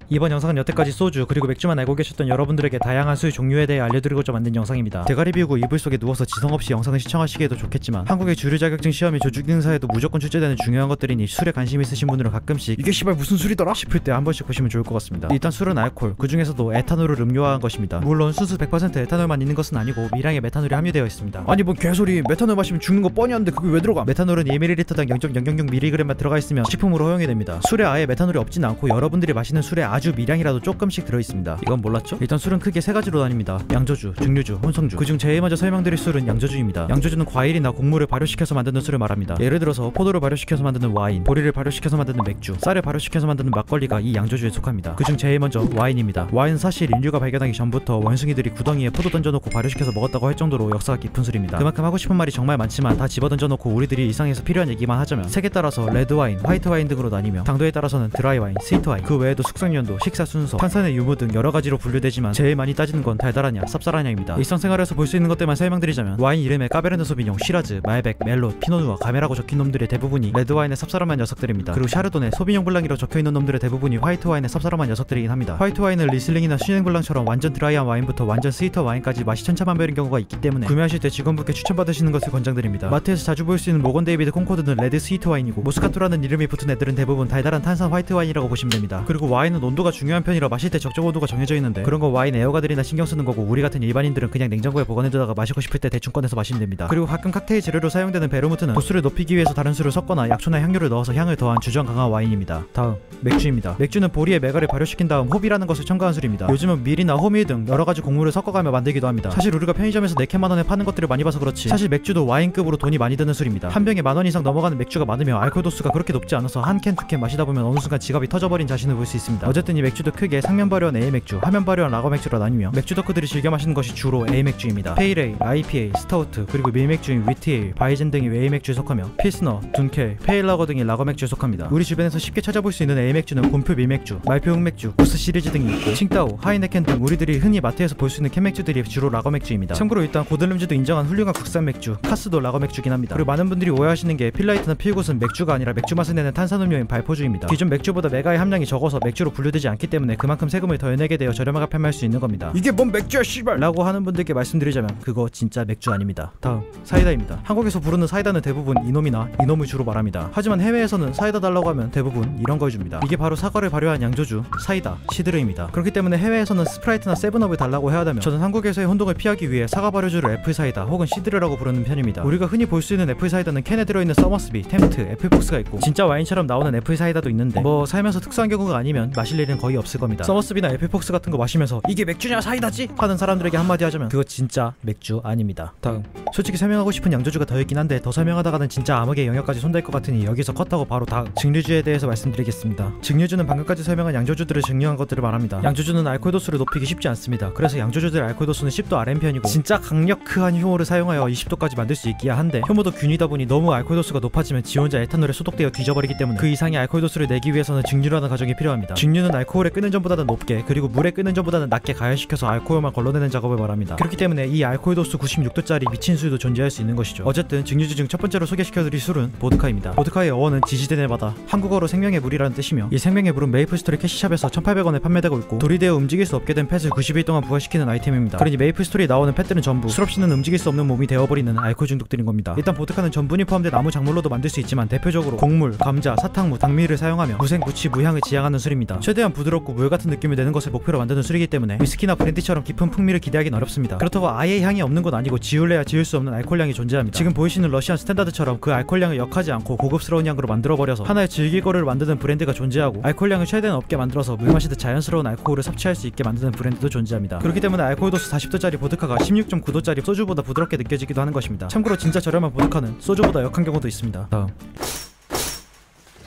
이번 영상은 여태까지 소주 그리고 맥주만 알고 계셨던 여러분들에게 다양한 술 종류에 대해 알려드리고자 만든 영상입니다. 대가리 비우고 이불 속에 누워서 지성없이 영상을 시청하시기에도 좋겠지만 한국의 주류 자격증 시험이 조직 행사에도 무조건 출제되는 중요한 것들이니 술에 관심 있으신 분들은 가끔씩 이게 씨발 무슨 술이더라? 싶을 때 한 번씩 보시면 좋을 것 같습니다. 일단 술은 알코올, 그 중에서도 에탄올을 음료화한 것입니다. 물론 순수 100% 에탄올만 있는 것은 아니고 미량의 메탄올이 함유되어 있습니다. 아니 뭔 개소리. 메탄올 마시면 죽는 거 뻔히 아는데 그게 왜 들어가? 메탄올은 1ml당 0.006mg만 들어가 있으면 식품으로 허용이 됩니다. 술에 아예 메탄올이 없진 않고 여러분들이 마시는 술에 아주 미량이라도 조금씩 들어있습니다. 이건 몰랐죠? 일단 술은 크게 세 가지로 나뉩니다. 양조주, 증류주, 혼성주. 그중 제일 먼저 설명드릴 술은 양조주입니다. 양조주는 과일이나 곡물을 발효시켜서 만드는 술을 말합니다. 예를 들어서 포도를 발효시켜서 만드는 와인, 보리를 발효시켜서 만드는 맥주, 쌀을 발효시켜서 만드는 막걸리가 이 양조주에 속합니다. 그중 제일 먼저 와인입니다. 와인은 사실 인류가 발견하기 전부터 원숭이들이 구덩이에 포도 던져놓고 발효시켜서 먹었다고 할 정도로 역사가 깊은 술입니다. 그만큼 하고 싶은 말이 정말 많지만 다 집어던져놓고 우리들이 일상에서 필요한 얘기만 하자면 색에 따라서 레드와인, 화이트와인 등으로 나뉘며 당도에 따라서는 드라이와인, 스위트와인, 그 외에도 숙성연도, 식사 순서, 탄산의 유무 등 여러가지로 분류되지만 제일 많이 따지는 건 달달하냐 쌉쌀하냐입니다. 일상생활에서 볼 수 있는 것들만 설명드리자면 와인 이름에 까베르네 소비뇽, 시라즈, 말백, 멜롯, 피노누아, 가메라고 적힌 놈들의 대부분이 레드와인의 쌉쌀한 녀석들입니다. 그리고 샤르도네, 소비뇽 블랑이로 적혀있는 놈들의 대부분이 화이트와인의 쌉쌀한 녀석들이긴 합니다. 화이트와인은 리슬링이나 슈넉 블랑처럼 완전 드라이한 와인부터 완전 스위터 와인까지 맛이 천차만별인 경우가 있기 때문에 구매하실 때 직원분께 추천받으시는 것을 권장드립니다. 마트에서 자주 볼 수 있는 모건 데이비드 콩코드는 레드 스위트 와인이고 모스카토라는 이름이 붙은 애들은 대부분 달달한 탄산 화이트 와인이라고 보시면 됩니다. 그리고 와인은 온도가 중요한 편이라 마실 때 적정 온도가 정해져 있는데 그런 거 와인 애호가들이나 신경 쓰는 거고 우리 같은 일반인들은 그냥 냉장고에 보관해두다가 마시고 싶을 때 대충 꺼내서 마시면 됩니다. 그리고 가끔 칵테일 재료로 사용되는 베르무트는 도수를 높이기 위해서 다른 술을 섞거나 약초나 향료를 넣어서 향을 더한 주정 강한 와인입니다. 다음 맥주입니다. 맥주는 보리의 메가를 발효시킨 다음 호비라는 것을 첨가한 술입니다. 요즘은 밀이나 호밀 등 여러가지 곡물을 섞어가며 만들기도 합니다. 사실 우리가 편의점에서 4캔 만원에 파는 것들을 많이 봐서 그렇지 사실 맥주도 와인급으로 돈이 많이 드는 술입니다. 한 병에 만원 이상 넘어가는 맥주가 많으며 알코올 도수가 그렇게 높지 않아서 한 캔, 두 캔 마시다 보면 어느 순간 지갑이 터져버린 자신을 볼 수 있습니다. 어쨌든 이 맥주도 크게 상면 발효한 A맥주, 하면 발효한 라거 맥주로 나뉘며 맥주 덕후들이 즐겨 마시는 것이 주로 A맥주입니다. 페일에일, IPA, 스타우트, 그리고 밀맥주인 위트에일, 바이젠 등이 A맥주에 속하며 필스너, 둔켈, 페일라거 등이 라거 맥주에 속합니다. 우리 주변에서 쉽게 찾아볼 수 있는 A맥주는 곰표 밀맥주, 말표 흑맥주, 구스 시리즈 등이 있고 칭따오, 하이네켄 등 우리들이 흔히 마트에서 볼 수 있는 캔맥주들이 주로 라거 맥주입니다. 참고로 일단 고들름주도 인정한 훌륭한 국산 맥주, 카스도 라거 맥주긴 합니다. 그리고 많은 분들이 오해하시는 게 필라이트나 필굿은 맥주가 아니라 맥주 맛을 내는 탄산음료인 발포주입니다. 기존 맥주보다 메가의 함량이 적어서 맥주로 분류되지 않기 때문에 그만큼 세금을 더 내게 되어 저렴하게 판매할 수 있는 겁니다. 이게 뭔 맥주야 씨발 라고 하는 분들께 말씀드리자면 그거 진짜 맥주 아닙니다. 다음 사이다입니다. 한국에서 부르는 사이다는 대부분 이놈이나 이놈을 주로 말합니다. 하지만 해외에서는 사이다 달라고 하면 대부분 이런 걸 줍니다. 이게 바로 사과를 발효한 양조주, 사이다, 시드르입니다. 그렇기 때문에 해외에서는 스프라이트나 세븐업을 달라고 해야 하다면 저는 한국에서의 혼동을 피하기 위해 사과 발효주를 애플사이다 혹은 시드르라고 부르는 편입니다. 우리가 흔히 볼 수 있는 애플사이다는 캔에 들어있는 서머스비, 템트, 애플폭스가 있고 진짜 와인처럼 나오는 애플사이다도 있는데 뭐 살면서 특수한 경우가 아니면 마실 일은 거의 없을 겁니다. 서머스비나 애플폭스 같은 거 마시면서 이게 맥주냐 사이다지? 하는 사람들에게 한마디 하자면 그거 진짜 맥주 아닙니다. 다음 솔직히 설명하고 싶은 양조주가 더 있긴 한데 더 설명하다가는 진짜 암흑의 영역까지 손댈 것 같으니 여기서 컷하고 바로 다음 증류주에 대해서 말씀드리겠습니다. 증류주는 방금까지 설명한 양조주들을 증류한 것들을 말합니다. 양조주는 알코올 도수를 높이기 쉽지 않습니다. 그래서 양조주들의 알코올 도수는 10도 아래인 편이고 진짜 강력한 효모를 사용하여 20도까지 만들 수 있기야 한데 효모도 균이다 보니 너무 알코올 도수가 높아지면 지 혼자 에탄올에 소독되어 뒤져버리기 때문에 그 이상의 알코올 도수를 내기 위해서는 증류라는 과정이 필요합니다. 증류는 알코올에 끓는 전보다는 높게 그리고 물에 끓는 전보다는 낮게 가열시켜서 알코올만 걸러내는 작업을 말합니다. 그렇기 때문에 이 알코올 도수 96도짜리 미친 술도 존재할 수 있는 것이죠. 어쨌든 증류주 중 첫 번째로 소개시켜드릴 술은 보드카입니다. 보드카의 어원은 지지대의 바다, 한국어로 생명의 물이라는 뜻이며 이 생명의 물은 메이플스토리 캐시샵에서 1,800원에 판매되고 있고 돌이 되어 움직일 수 없게 된 펫을 90일 동안 부활시키는 아이템입니다. 그러니 메이플스토리에 나오는 펫들은 전부 술 없이는 움직일 수 없는 몸이 되어버리는 알코올 중독들인 겁니다. 일단 보드카는 전분이 포함된 나무 작물로도 만들 수 있지만 대표적으로 곡물, 감자, 사탕무, 당미를 사용하며 무색, 무취, 무향을 지향하는 술입니다. 최대한 부드럽고 물 같은 느낌을 내는 것을 목표로 만드는 술이기 때문에 위스키나 브랜디처럼 깊은 풍미를 기대하기는 어렵습니다. 그렇다고 아예 향이 없는 건 아니고 지울래야 지울 수 없는 알코올량이 존재합니다. 지금 보이시는 러시안 스탠다드처럼 그 알코올량을 역하지 않고 고급스러운 향으로 만들어버려서 하나의 즐길 거를 만드는 브랜드가 존재하고 알코올량을 최대한 없게 만들어서 물 마시듯 자연스러운 알코올을 섭취할 수 있게 만드는 브랜드도 존재합니다. 그렇기 때문에 알코올 도수 40도짜리 보드카가 16.9도짜리 소주보다 부드럽게 느껴지기도 하는 것입니다. 참고로 진짜 저렴한 보드카는 소주보다 역한 경우도 있습니다. 다음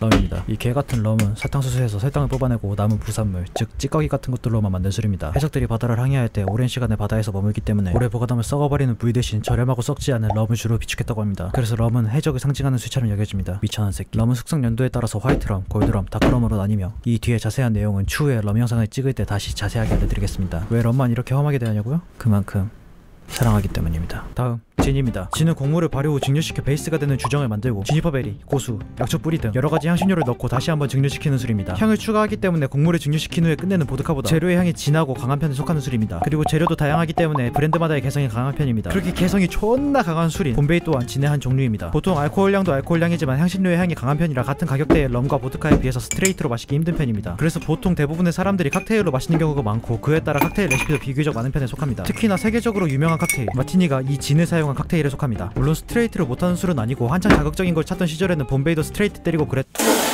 럼입니다. 이 개같은 럼은 사탕수수에서 설탕을 뽑아내고 남은 부산물, 즉 찌꺼기 같은 것들로만 만든 술입니다. 해적들이 바다를 항해할 때 오랜 시간을 바다에서 머물기 때문에 오래 보관하면 썩어버리는 물 대신 저렴하고 썩지 않은 럼을 주로 비축했다고 합니다. 그래서 럼은 해적을 상징하는 술처럼 여겨집니다. 미천한 새끼. 럼은 숙성 연도에 따라서 화이트럼, 골드럼, 다크럼으로 나뉘며 이 뒤에 자세한 내용은 추후에 럼 영상을 찍을 때 다시 자세하게 알려드리겠습니다. 왜 럼만 이렇게 험하게 대하냐고요? 그만큼 사랑하기 때문입니다. 다음 진입니다. 진은 곡물을 발효 후 증류시켜 베이스가 되는 주정을 만들고 지니퍼베리, 고수, 약초 뿌리 등 여러가지 향신료를 넣고 다시 한번 증류시키는 술입니다. 향을 추가하기 때문에 곡물을 증류시킨 후에 끝내는 보드카보다 재료의 향이 진하고 강한 편에 속하는 술입니다. 그리고 재료도 다양하기 때문에 브랜드마다의 개성이 강한 편입니다. 그렇게 개성이 존나 강한 술인 봄베이 또한 진의 한 종류입니다. 보통 알코올량도 알코올량이지만 향신료의 향이 강한 편이라 같은 가격대의 럼과 보드카에 비해서 스트레이트로 마시기 힘든 편입니다. 그래서 보통 대부분의 사람들이 칵테일로 마시는 경우가 많고 그에 따라 칵테일 레시피도 비교적 많은 편에 속합니다. 특히나 세계적으로 유명한 칵테일 마티니가 이 진을 사용한 칵테일에 속합니다. 물론 스트레이트로 못하는 술은 아니고 한창 자극적인 걸 찾던 시절에는 봄베이도 스트레이트 때리고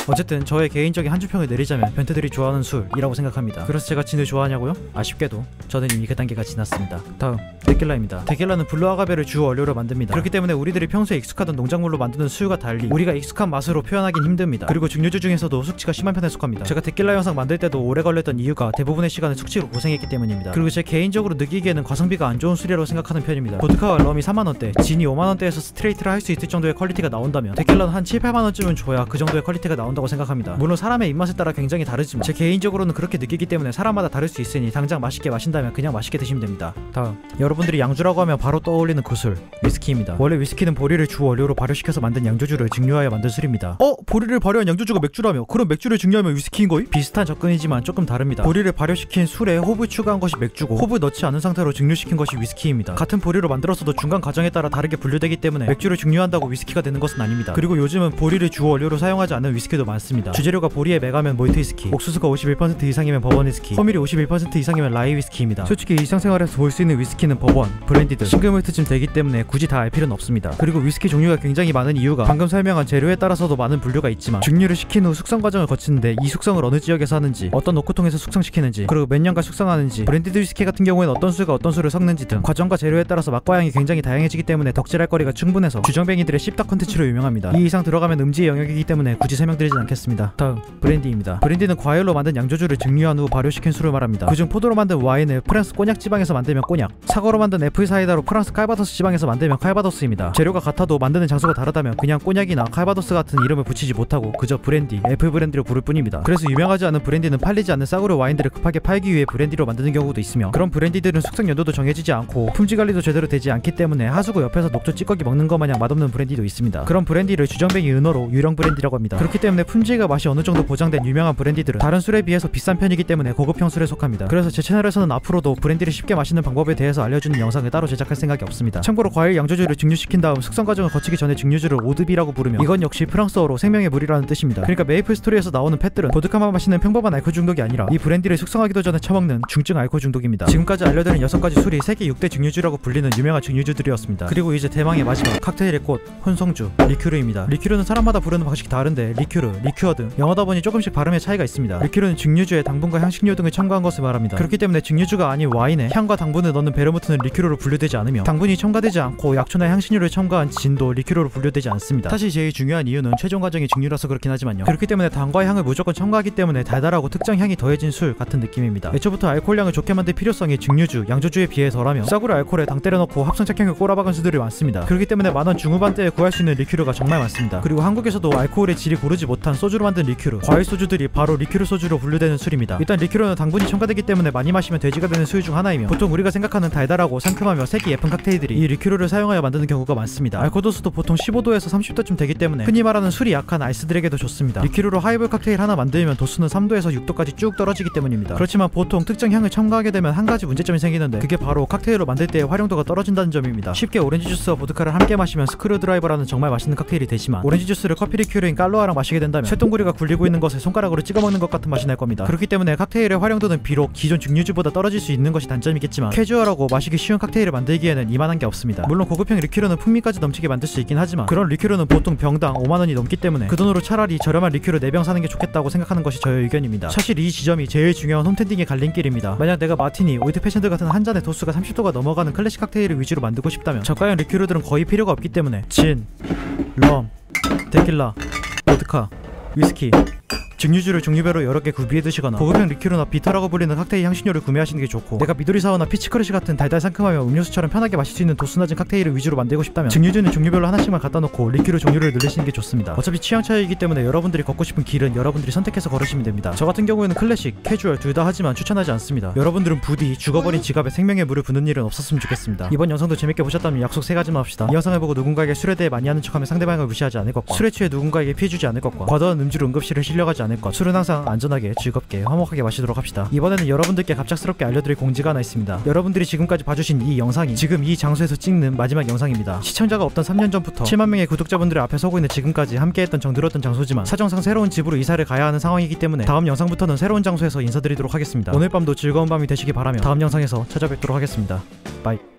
어쨌든 저의 개인적인 한 주평을 내리자면 변태들이 좋아하는 술이라고 생각합니다. 그래서 제가 진을 좋아하냐고요? 아쉽게도 저는 이미 그 단계가 지났습니다. 다음 데킬라입니다. 데킬라는 블루 아가베를 주 원료로 만듭니다. 그렇기 때문에 우리들이 평소에 익숙하던 농작물로 만드는 수유가 달리 우리가 익숙한 맛으로 표현하긴 힘듭니다. 그리고 증류주 중에서도 숙취가 심한 편에 속합니다. 제가 데킬라 영상 만들 때도 오래 걸렸던 이유가 대부분의 시간을 숙취로 고생했기 때문입니다. 그리고 제 개인적으로 느끼기에는 가성비가 안 좋은 술이라고 생각하는 편입니다. 보드카와 럼이 4만원대, 진이 5만원대에서 스트레이트를 할 수 있을 정도의 퀄리티가 나온다면 데킬라는 한 7, 8만원쯤은 줘야 그 정도의 퀄리티가 나온다고 생각합니다. 물론 사람의 입맛에 따라 굉장히 다르지만 제 개인적으로는 그렇게 느끼기 때문에 사람마다 다를 수 있으니 당장 맛있게 마신다면 그냥 맛있게 드시면 됩니다. 다음 여러분들이 양주라고 하면 바로 떠올리는 그 술 위스키입니다. 원래 위스키는 보리를 주 원료로 발효시켜서 만든 양조주를 증류하여 만든 술입니다. 보리를 발효한 양조주가 맥주라며? 그럼 맥주를 증류하면 위스키인 거임? 비슷한 접근이지만 조금 다릅니다. 보리를 발효시킨 술에 호브 추가한 것이 맥주고 호브 넣지 않은 상태로 증류시킨 것이 위스키입니다. 같은 보리로 만들었어도 중간 과정에 따라 다르게 분류되기 때문에 맥주를 증류한다고 위스키가 되는 것은 아닙니다. 그리고 요즘은 보리를 주 원료로 사용하지 않는 위스키도 많습니다. 주재료가 보리에 맥하면 몰트 위스키, 옥수수가 51% 이상이면 버번 위스키, 호밀이 51% 이상이면 라이 위스키입니다. 솔직히 일상생활에서 볼 수 있는 위스키는 버번, 브랜디 등 싱글몰트쯤 되기 때문에 굳이 다 알 필요는 없습니다. 그리고 위스키 종류가 굉장히 많은 이유가 방금 설명한 재료에 따라서도 많은 분류가 있지만 증류를 시킨 후 숙성 과정을 거치는데 이 숙성을 어느 지역에서 하는지, 어떤 노크통에서 숙성시키는지, 그리고 몇 년간 숙성하는지, 브랜디드 위스키 같은 경우에는 어떤 술과 어떤 술을 섞는지 등 과정과 재료에 따라서 맛과 향이 굉장히 다양해지기 때문에 덕질할 거리가 충분해서 주정뱅이들의 씹덕 컨텐츠로 유명합니다. 이 이상 들어가면 음지의 영역이기 때문에 굳이 설명드리진 않겠습니다. 다음 브랜디입니다. 브랜디는 과일로 만든 양조주를 증류한 후 발효시킨 술을 말합니다. 그중 포도로 만든 와인을 프랑스 꼬냑 지방에서 만들면 꼬냑, 사과로 만든 애플 사이다로 프랑스 칼바도스 지방에서 만들면 칼바도스입니다. 재료가 같아도 만드는 장소가 다르다면 그냥 꼬냑이나 칼바도스 같은 이름을 붙이지 못하고 그저 브랜디, 애플 브랜디로 부를 뿐입니다. 그래서 유명하지 않은 브랜디는 팔리지 않는 싸구려 와인들을 급하게 팔기 위해 브랜디로 만드는 경우도 있으며, 그런 브랜디들은 숙성 연도도 정해지지 않고 품질 관리도 제대로 되지 않기 때문에 하수구 옆에서 녹조 찌꺼기 먹는 것 마냥 맛없는 브랜디도 있습니다. 그런 브랜디를 주정뱅이 은어로 유령 브랜디라고 합니다. 그렇기 때문에 품질과 맛이 어느 정도 보장된 유명한 브랜디들은 다른 술에 비해서 비싼 편이기 때문에 고급형 술에 속합니다. 그래서 제 채널에서는 앞으로도 브랜디를 쉽게 마시는 방법에 대해서 알려주는 영상을 따로 제작할 생각이 없습니다. 참고로 과일 양조주를 증류시킨 다음 숙성 과정을 거치기 전에 증류주를 오드비라고 부르며 이건 역시 프랑스어로 생명의 물이라는 뜻입니다. 그러니까 메이플 스토리에서 나오는 팻들은 보드카만 마시는 평범한 알코올 중독이 아니라 이 브랜디를 숙성하기도 전에 처먹는 중증 알코올 중독입니다. 지금까지 알려드린 6가지 술이 세계 6대 증류주라고 불리는 유명한 증류주들이었습니다. 그리고 이제 대망의 마지막 칵테일의 꽃 혼성주 리큐르입니다. 리큐르는 사람마다 부르는 방식이 다른데 리큐르, 리큐어 등 영어다 보니 조금씩 발음의 차이가 있습니다. 리큐르는 증류주에 당분과 향신료 등을 첨가한 것을 말합니다. 그렇기 때문에 증류주가 아닌 와인에 향과 당분을 넣는 베르무트는 리큐르로 분류되지 않으며 당분이 첨가되지 않고 약초나 향신료를 첨가한 진도 리큐르로 분류되지 않습니다. 사실 제일 중요한 이유는 최종 과정이 증류라서 그렇긴 하지만요. 그렇기 때문에 당과 향을 무조건 첨가하기 때문에 달달하고 특정 향이 더해진 술 같은 느낌입니다. 애초부터 알코올량을 좋게 만들 필요성이 증류주, 양조주에 비해 덜하며 싸구려 알코올에 당 때려넣고 합성 착향을 꼬라박은 수들이 많습니다. 그렇기 때문에 만원 중후반대에 구할 수 있는 리큐르가 정말 많습니다. 그리고 한국에서도 알코올의 질이 고르지 못한 소주로 만든 리큐르, 과일 소주들이 바로 리큐르 소주로 분류되는 술입니다. 일단 리큐르는 당분이 첨가되기 때문에 많이 마시면 돼지가 되는 술 중 하나이며 보통 우리가 생각하는 달달하고 상큼하며 색이 예쁜 칵테일들이 이 리큐르를 사용하여 만드는 경우가 많습니다. 알코올 도수도 보통 15도에서 30도쯤 되기 때문에 흔히 말하는 술이 약한 아이스들에게도 좋습니다. 리큐르로 하이볼 칵테일 하나 만들면 도수는 3도에서 6도까지 쭉 떨어지기 때문입니다. 그렇지만 보통 특정 향을 첨가하게 되면 한 가지 문제점이 생기는데 그게 바로 칵테일로 만들 때의 활용도가 떨어진다는 점입니다. 쉽게 오렌지 주스와 보드카를 함께 마시면 스크루드라이버라는 정말 맛있는 칵테일이 되지만 오렌지 주스를 커피 리큐르인 깔로아랑 마시게 된다면 쇳덩구리가 굴리고 있는 것을 손가락으로 찍어 먹는 것 같은 맛이 날 겁니다. 그렇기 때문에 칵테일의 활용도는 비록 기존 증류주보다 떨어질 수 있는 것이 단점이겠지만 캐주얼하고 마시기 쉬운 칵테일을 만들기에는 이만한 게 없습니다. 물론 고급형 리큐르는 풍미까지 넘치게 만들 수 있긴 하지만 그런 리큐르는 보통 병당 5만원이 넘기 때문에 그 돈으로 차라리 저렴한 리큐르 4병 사는 게 좋겠다고 생각하는 것이 저의 의견입니다. 사실 이 지점이 제일 중요한 홈텐딩의 갈림길입니다. 만약 내가 마티니, 올드 패션드 같은 한 잔의 도수가 30도가 넘어가는 클래식 칵테일을 위주로 만들고 싶다면 저가형 리큐르들은 거의 필요가 없기 때문에 진, 럼, 데킬라, 보드카, 위스키, 증류주를 종류별로 여러 개 구비해 드시거나 고급형 리큐르나 비터라고 불리는 칵테일 향신료를 구매하시는 게 좋고, 내가 미도리 사와나 피치크러쉬 같은 달달 상큼하며 음료수처럼 편하게 마실 수 있는 도수 낮은 칵테일을 위주로 만들고 싶다면 증류주는 종류별로 하나씩만 갖다 놓고 리큐르 종류를 늘리시는 게 좋습니다. 어차피 취향 차이이기 때문에 여러분들이 걷고 싶은 길은 여러분들이 선택해서 걸으시면 됩니다. 저 같은 경우에는 클래식, 캐주얼 둘 다 하지만 추천하지 않습니다. 여러분들은 부디 죽어버린 지갑에 생명의 물을 붓는 일은 없었으면 좋겠습니다. 이번 영상도 재밌게 보셨다면 약속 3가지만 합시다. 이 영상을 보고 누군가에게 술에 대해 많이 아는 척하며 상대방을 무시하지 않을 것과, 술에 취해 누군가에게 피해주지 않을 것과, 과도한 음주로 응급실을 실려가지 않을 것. 술은 항상 안전하게, 즐겁게, 화목하게 마시도록 합시다. 이번에는 여러분들께 갑작스럽게 알려드릴 공지가 하나 있습니다. 여러분들이 지금까지 봐주신 이 영상이 지금 이 장소에서 찍는 마지막 영상입니다. 시청자가 없던 3년 전부터 7만 명의 구독자분들의 앞에 서고 있는 지금까지 함께했던 정들었던 장소지만 사정상 새로운 집으로 이사를 가야 하는 상황이기 때문에 다음 영상부터는 새로운 장소에서 인사드리도록 하겠습니다. 오늘 밤도 즐거운 밤이 되시기 바라며 다음 영상에서 찾아뵙도록 하겠습니다. 바이.